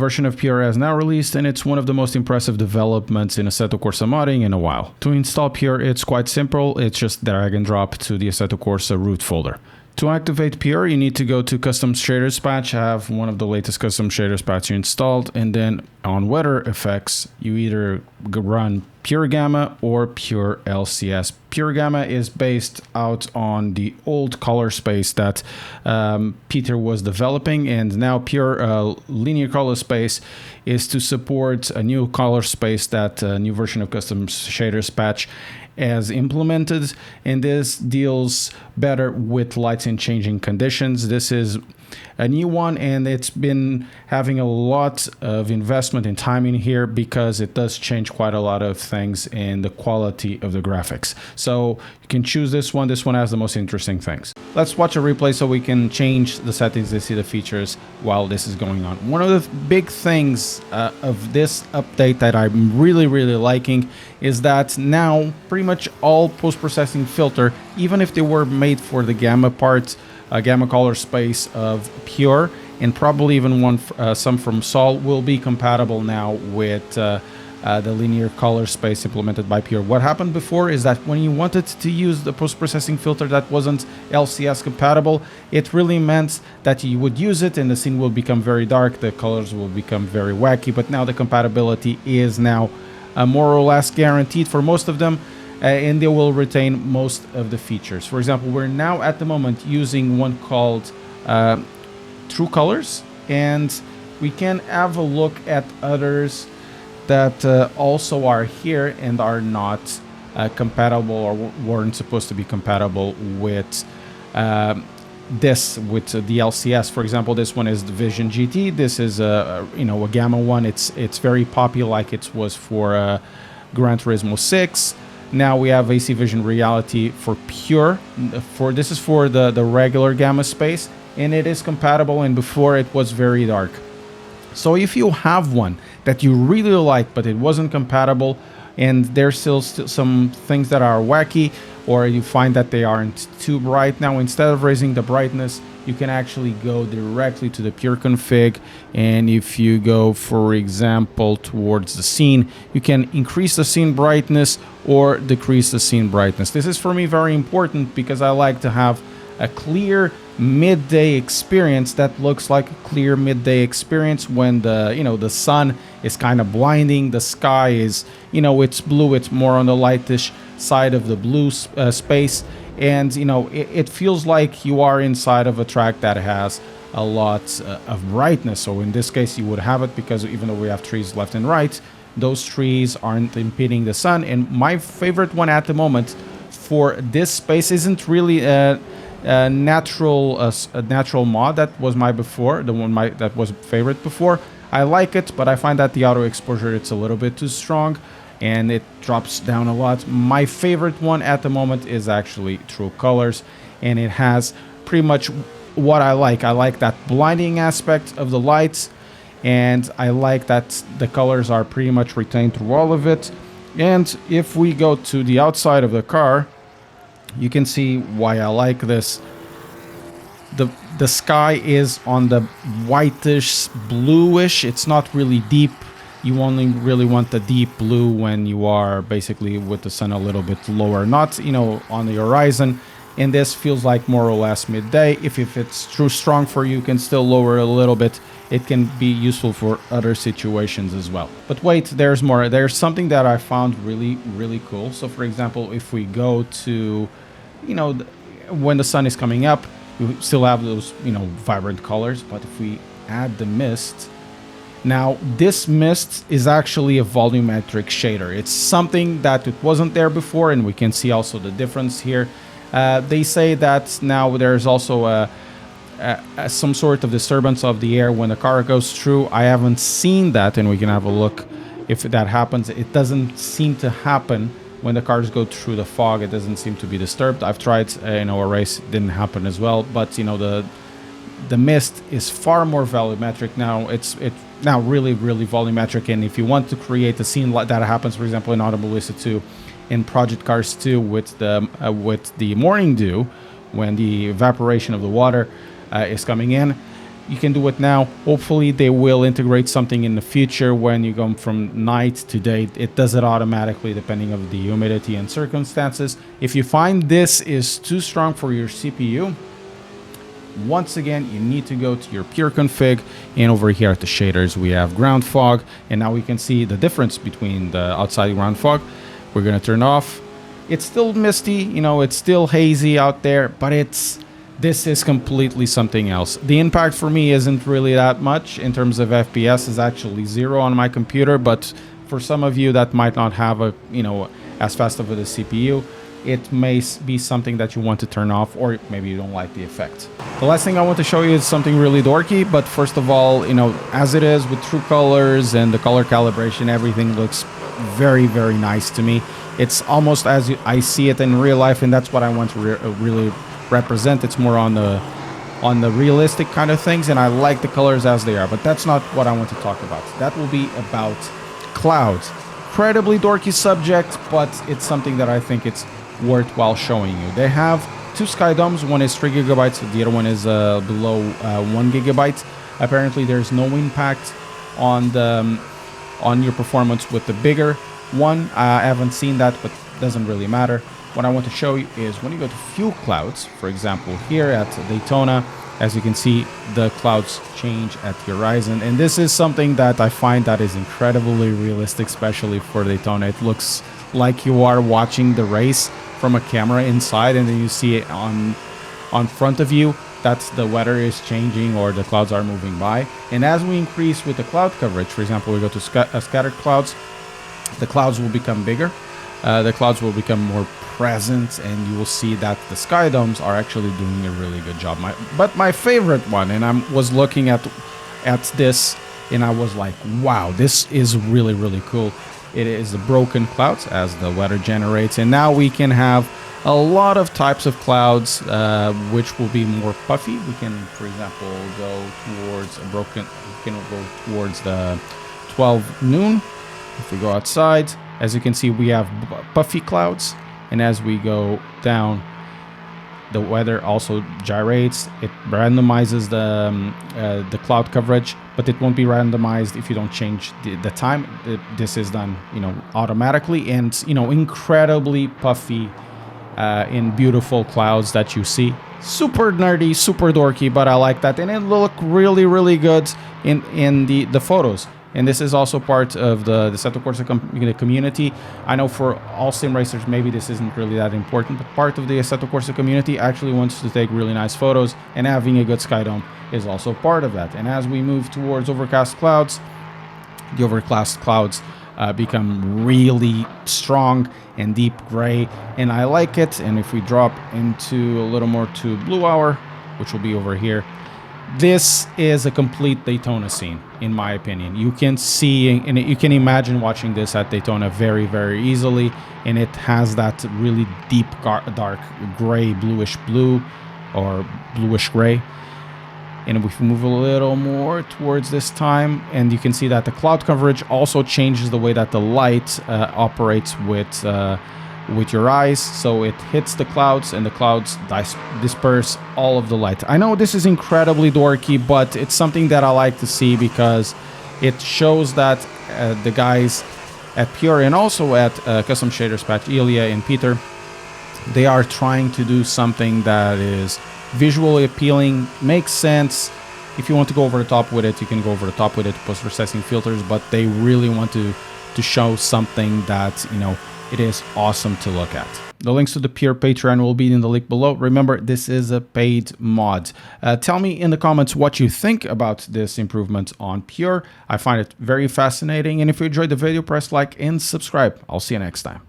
version of Pure has now released, and it's one of the most impressive developments in Assetto Corsa modding in a while. To install Pure, it's quite simple. It's just drag and drop to the Assetto Corsa root folder. To activate Pure, you need to go to Custom Shaders Patch, have one of the latest custom shaders patch installed, and then on weather effects, you either run Pure Gamma or Pure LCS. Pure Gamma is based out on the old color space that Peter was developing, and now Pure Linear Color Space is to support a new color space that a new version of Custom Shaders Patch as implemented, and this deals better with lights in changing conditions. This is a new one, and it's been having a lot of investment in timing here because it does change quite a lot of things in the quality of the graphics. So you can choose this one. This one has the most interesting things. Let's watch a replay so we can change the settings to see the features while this is going on. One of the big things of this update that I'm really liking is that now pretty much all post-processing filter, even if they were made for the gamma part, gamma color space of Pure, and probably even some from Sol, will be compatible now with the linear color space implemented by Pure. What happened before is that when you wanted to use the post-processing filter that wasn't LCS compatible, it really meant that you would use it and the scene will become very dark, the colors will become very wacky, but now the compatibility is now more or less guaranteed for most of them, and they will retain most of the features. For example, we're now at the moment using one called True Colors, and we can have a look at others that also are here and are not compatible or weren't supposed to be compatible with this, with the LCS. For example, this one is the Vision GT. This is a gamma one. It's very poppy, like it was for Gran Turismo 6. Now we have AC Vision Reality for Pure. This is for the regular gamma space, and it is compatible, and before it was very dark. So if you have one that you really like but it wasn't compatible, and there's still some things that are wacky, or you find that they aren't too bright, now instead of raising the brightness, you can actually go directly to the Pure config, and if you go, for example, towards the scene, you can increase the scene brightness or decrease the scene brightness. This is for me very important because I like to have a clear midday experience that looks like a clear midday experience when the sun is kind of blinding, the sky is, it's blue, it's more on the lightish side of the blue space, and it feels like you are inside of a track that has a lot of brightness. So in this case you would have it, because even though we have trees left and right, those trees aren't impeding the sun. And my favorite one at the moment for this space isn't really a natural mod. That was my before, that was favorite before. I like it, but I find that the auto exposure, it's a little bit too strong and it drops down a lot. My favorite one at the moment is actually True Colors, and it has pretty much what I like. I like that blinding aspect of the lights, and I like that the colors are pretty much retained through all of it. And if we go to the outside of the car, you can see why I like this. The sky is on the whitish bluish. It's not really deep. You only really want the deep blue when you are basically with the sun a little bit lower, not on the horizon. And this feels like more or less midday. If it's too strong for you, you can still lower a little bit. It can be useful for other situations as well. But wait, there's more. There's something that I found really cool. So for example, if we go to, when the sun is coming up, you still have those, vibrant colors. But if we add the mist, now this mist is actually a volumetric shader. It's something that it wasn't there before, and we can see also the difference here. They say that now there's also some sort of disturbance of the air when the car goes through. I haven't seen that, and we can have a look if that happens. It doesn't seem to happen when the cars go through the fog. It doesn't seem to be disturbed. I've tried, a race, it didn't happen as well. But the mist is far more volumetric now. It's now really volumetric, and if you want to create a scene like that happens, for example, in Automobilista 2, in Project Cars 2 with the morning dew, when the evaporation of the water is coming in, You can do it now. Hopefully they will integrate something in the future when you go from night to day. It does it automatically depending on the humidity and circumstances. If you find this is too strong for your CPU, once again, you need to go to your pure config, and over here at the shaders we have ground fog, and now we can see the difference between the outside ground fog. We're gonna turn off. It's still misty, you know, it's still hazy out there, but this is completely something else. The impact for me isn't really that much in terms of FPS. Is actually 0 on my computer, but for some of you that might not have a, you know, as fast of a CPU, it may be something that you want to turn off, or maybe you don't like the effect. The last thing I want to show you is something really dorky, but first of all, you know, as it is with true colors and the color calibration, everything looks very, very nice to me. It's almost as I see it in real life, and that's what I want to really represent. It's more on the realistic kind of things, and I like the colors as they are, but that's not what I want to talk about. That will be about clouds. Incredibly dorky subject, but it's something that I think it's worthwhile showing you. They have two Skydomes. One is 3 gigabytes, the other one is below 1 gigabyte. Apparently there's no impact on your performance with the bigger one. I haven't seen that, but doesn't really matter. What I want to show you is when you go to few clouds, for example here at Daytona, as you can see, the clouds change at the horizon, and this is something that I find that is incredibly realistic, especially for Daytona. It looks like you are watching the race from a camera inside, and then you see it on front of you that the weather is changing or the clouds are moving by. And as we increase with the cloud coverage, for example, we go to scattered clouds, the clouds will become bigger, the clouds will become more present, and you will see that the Skydomes are actually doing a really good job. But my favorite one, and I was looking at this and I was like, wow, this is really, really cool. It is the broken clouds as the weather generates, and now we can have a lot of types of clouds which will be more puffy. We can, for example, go towards a broken, we can go towards the 12 noon. If we go outside, as you can see, we have puffy clouds, and as we go down, the weather also gyrates. It randomizes the cloud coverage, but it won't be randomized if you don't change the time. This is done, you know, automatically, and you know, incredibly puffy in beautiful clouds that you see. Super nerdy, super dorky, but I like that, and it look really, really good in the photos. And this is also part of the Assetto Corsa community. I know for all sim racers, maybe this isn't really that important, but part of the Assetto Corsa community actually wants to take really nice photos, and having a good Skydome is also part of that. And as we move towards overcast clouds, the overcast clouds become really strong and deep gray, and I like it. And if we drop into a little more to blue hour, which will be over here, this is a complete Daytona scene, in my opinion. You can see, and you can imagine watching this at Daytona very, very easily, and it has that really deep, dark gray, bluish blue, or bluish gray. And if we move a little more towards this time, and you can see that the cloud coverage also changes the way that the light operates with your eyes, so it hits the clouds and the clouds disperse all of the light. I know this is incredibly dorky, but it's something that I like to see because it shows that the guys at Pure and also at Custom Shaders Patch, Ilya and Peter, they are trying to do something that is visually appealing, makes sense. If you want to go over the top with it, you can go over the top with it, post-processing filters, but they really want to show something that, you know, it is awesome to look at. The links to the Pure Patreon will be in the link below. Remember, this is a paid mod. Tell me in the comments what you think about this improvement on Pure. I find it very fascinating. And if you enjoyed the video, press like and subscribe. I'll see you next time.